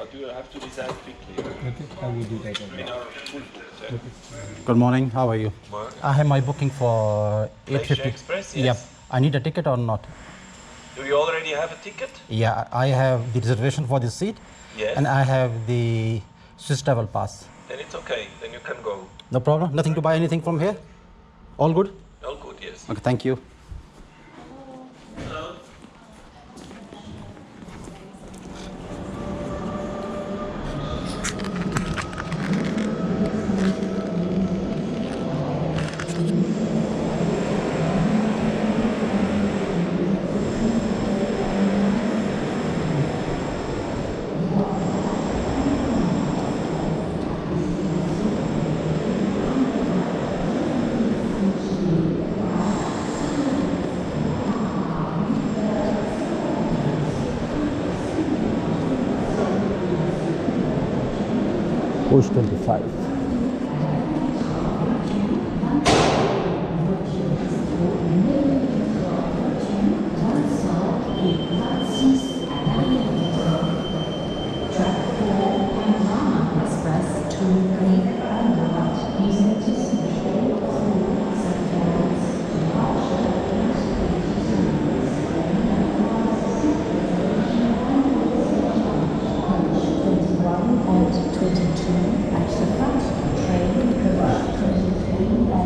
but you have to decide quickly. Okay, I will do that. In our full book, Okay. Good morning, how are you? Morning. I have my booking for Glacier 8:50. Express, Yep. yes. I need a ticket or not? Do you already have a ticket? Yeah, I have the reservation for this seat. Yes. And I have the Swiss travel pass. Then it's okay, then you can go. No problem? Nothing to buy anything from here? All good? All good, yes. Okay, thank you. Hello. Push 25. Express to Andermatt using and 22 at the front of the train, coach 23 and Piz Bernina.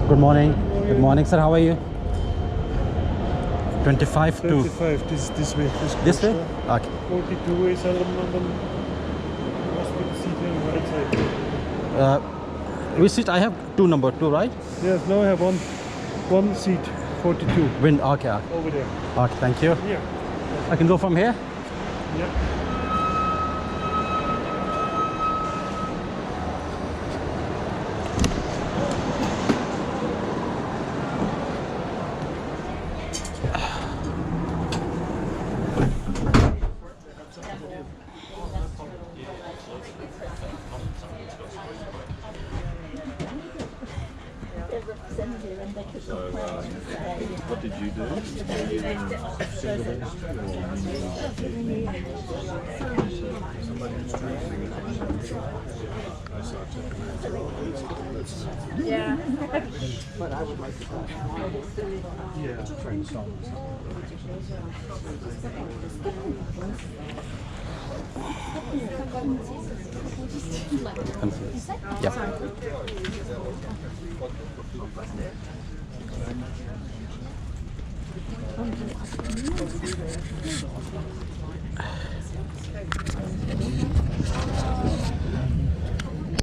Good morning. Good morning, sir. How are you? 25 to 25, this way. this way? closer. Okay. 42 is Andermatt. Must be the seat on the right side. Which seat? I have two, number 2, right? Yes, now I have one seat, 42, Wind. Okay. over there. Okay, thank you. Yeah. I can go from here? Yeah. So, what did you do? Were you in single ministry somebody was traveling? I saw it. Yeah. But I would like to go. Yeah, trying to solve Yeah.